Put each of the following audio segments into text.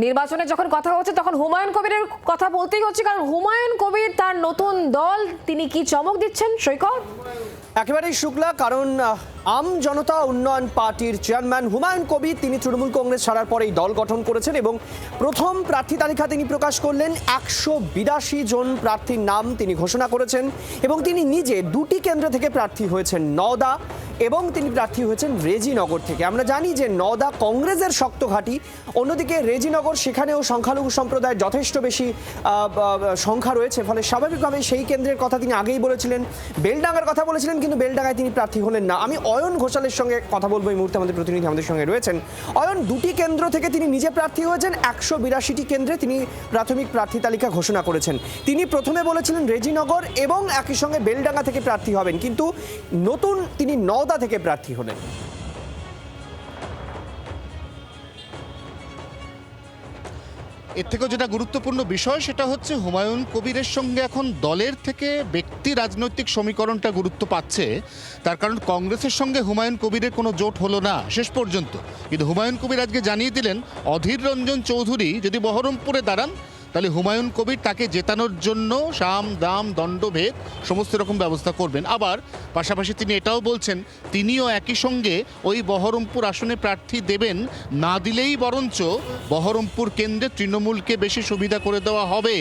নির্বাচনে যখন কথা হচ্ছে তখন হুমায়ুন কবিরের কথা বলতেই হচ্ছে, কারণ হুমায়ুন কবির তার নতুন দল তিনি কি চমক দিচ্ছেন সৈকত? একেবারেই শুক্লা, কারণ আম জনতা উন্নয়ন পার্টির চেয়ারম্যান হুমায়ুন কবির তিনি তৃণমূল কংগ্রেস ছাড়ার পরেই দল গঠন করেছেন এবং প্রথম প্রার্থী তালিকা তিনি প্রকাশ করলেন। 182 জন প্রার্থীর নাম তিনি ঘোষণা করেছেন এবং তিনি নিজে দুটি কেন্দ্র থেকে প্রার্থী হয়েছেন, নওদা এবং তিনি প্রার্থী হয়েছেন রেজিনগর থেকে। আমরা জানি যে নওদা কংগ্রেসের শক্ত ঘাঁটি, অন্যদিকে রেজিনগর সেখানেও সংখ্যালঘু সম্প্রদায়ের যথেষ্ট বেশি সংখ্যা রয়েছে, ফলে স্বাভাবিকভাবেই সেই কেন্দ্রের কথা তিনি আগেই বলেছিলেন। বেলডাঙ্গার কথা বলেছিলেন, কিন্তু বেলডাঙ্গায় তিনি প্রার্থী হলেন না। আমি অয়ন ঘোষালের সঙ্গে কথা বলবো এই মুহূর্তে, আমাদের প্রতিনিধি আমাদের সঙ্গে রয়েছেন। অয়ন, দুটি কেন্দ্র থেকে তিনি নিজে প্রার্থী হয়েছেন, 182টি কেন্দ্রে তিনি প্রাথমিক প্রার্থী তালিকা ঘোষণা করেছেন। তিনি প্রথমে বলেছিলেন রেজিনগর এবং একই সঙ্গে বেলডাঙ্গা থেকে প্রার্থী হবেন, কিন্তু নতুন তিনি নওদা থেকে প্রার্থী হলেন। এর থেকেও যেটা গুরুত্বপূর্ণ বিষয় সেটা হচ্ছে হুমায়ুন কবিরের সঙ্গে এখন দলের থেকে ব্যক্তি রাজনৈতিক সমীকরণটা গুরুত্ব পাচ্ছে। তার কারণ কংগ্রেসের সঙ্গে হুমায়ুন কবিরের কোনো জোট হলো না শেষ পর্যন্ত, কিন্তু হুমায়ুন কবির আজকে জানিয়ে দিলেন অধীর রঞ্জন চৌধুরী যদি বহরমপুরে দাঁড়ান তাহলে হুমায়ুন কবির তাকে জেতানোর জন্য সাম দাম দণ্ডভেদ সমস্ত রকম ব্যবস্থা করবেন। আবার পাশাপাশি তিনি এটাও বলছেন তিনিও একই সঙ্গে ওই বহরমপুর আসনে প্রার্থী দেবেন, না দিলেই বরঞ্চ বহরমপুর কেন্দ্রে তৃণমূলকে বেশি সুবিধা করে দেওয়া হবে।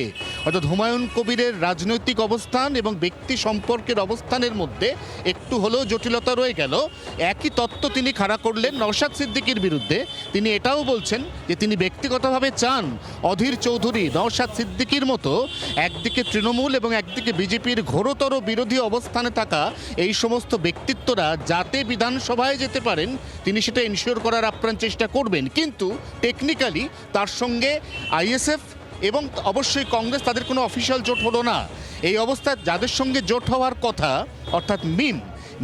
অর্থাৎ হুমায়ুন কবিরের রাজনৈতিক অবস্থান এবং ব্যক্তি সম্পর্কের অবস্থানের মধ্যে একটু হলেও জটিলতা রয়ে গেল। একই তত্ত্ব তিনি খাড়া করলেন নওশাদ সিদ্দিকীর বিরুদ্ধে। তিনি এটাও বলছেন যে তিনি ব্যক্তিগতভাবে চান অধীর চৌধুরী নওশাদ সিদ্দিকীর মতো একদিকে তৃণমূল এবং একদিকে বিজেপির ঘোরতর বিরোধী অবস্থানে থাকা এই সমস্ত ব্যক্তিত্বরা যাতে বিধানসভায় যেতে পারেন তিনি সেটা এনশিওর করার আপ্রাণ চেষ্টা করবেন। কিন্তু টেকনিক্যালি তার সঙ্গে আইএসএফ এবং অবশ্যই কংগ্রেস তাদের কোনো অফিসিয়াল জোট হলো না। এই অবস্থায় যাদের সঙ্গে জোট হওয়ার কথা অর্থাৎ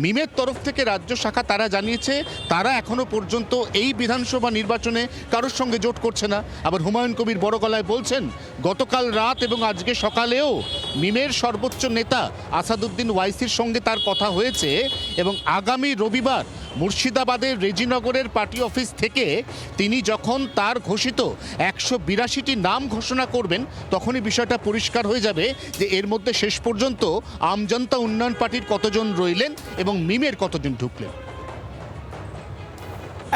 মিমের তরফ থেকে রাজ্য শাখা তারা জানিয়েছে তারা এখনো পর্যন্ত এই বিধানসভা নির্বাচনে কারোর সঙ্গে জোট করছে না। আবার হুমায়ুন কবির বড় গলায় বলছেন গতকাল রাত এবং আজকে সকালেও মিমের সর্বোচ্চ নেতা আসাদুদ্দিন ওয়াইসির সঙ্গে তার কথা হয়েছে এবং আগামী রবিবার মুর্শিদাবাদের রেজিনগরের পার্টি অফিস থেকে তিনি যখন তার ঘোষিত 182টি নাম ঘোষণা করবেন তখনই বিষয়টা পরিষ্কার হয়ে যাবে যে এর মধ্যে শেষ পর্যন্ত আম জনতা উন্নয়ন পার্টির কতজন রইলেন এবং মিমের কতজন ঢুকলেন।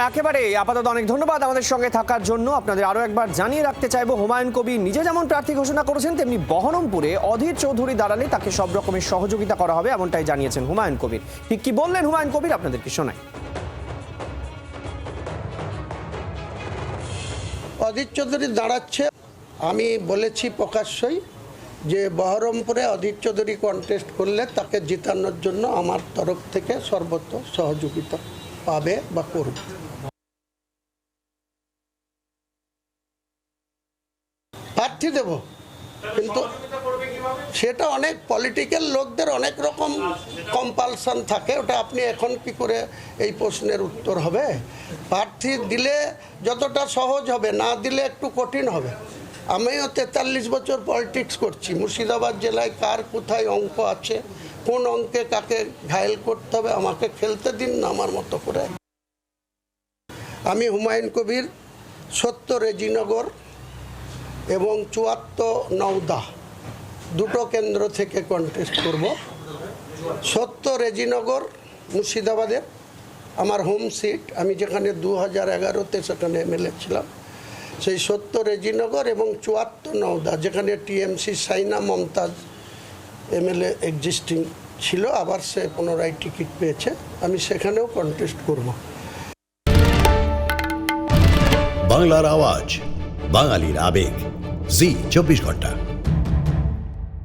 একেবারে আপাতত অনেক ধন্যবাদ আমাদের সঙ্গে থাকার জন্য। আপনাদের আরও একবার জানিয়ে রাখতে চাইবো, হুমায়ুন কবির নিজে যেমন প্রার্থী ঘোষণা করেছেন তেমনি বহরমপুরে অধীর চৌধুরী দাঁড়ালে তাকে সব রকমের সহযোগিতা করা হবে, এমনটাই জানিয়েছেন হুমায়ুন কবির। ঠিক কি বললেন হুমায়ুন কবির আপনাদেরকে শোনাই। অধীর চৌধুরী দাঁড়াচ্ছে, আমি বলেছি প্রকাশ্যই যে বহরমপুরে অধীর চৌধুরী কন্টেস্ট করলে তাকে জিতানোর জন্য আমার তরফ থেকে সর্বোচ্চ সহযোগিতা পাবে বা করবে। প্রার্থী দেব, কিন্তু সেটা অনেক পলিটিক্যাল লোকদের অনেক রকম কম্পালশন থাকে, ওটা আপনি এখন কি করে এই প্রশ্নের উত্তর হবে। প্রার্থী দিলে যতটা সহজ হবে, না দিলে একটু কঠিন হবে। আমিও 43 বছর পলিটিক্স করছি, মুর্শিদাবাদ জেলায় কার কোথায় অঙ্ক আছে, কোন অঙ্কে কাকে ঘায়েল করতে হবে আমাকে খেলতে দিন না আমার মতো করে। আমি হুমায়ুন কবির 70 রেজিনগর এবং 74 নওদা দুটো কেন্দ্র থেকে কন্টেস্ট করব। 70 রেজিনগর মুর্শিদাবাদের আমার হোম সিট, আমি যেখানে 2011-তে সেখানে এমএলএ ছিলাম, সেই 70 রেজিনগর এবং 74 নওদা যেখানে TMC Saina Mamtaz MLA existing ছিল, আবার সে পুনরায় টিকিট পেয়েছে, আমি সেখানেও কন্টেস্ট করব। বাংলার আওয়াজ, বাঙালির আবেগ, জি 24 ঘন্টা।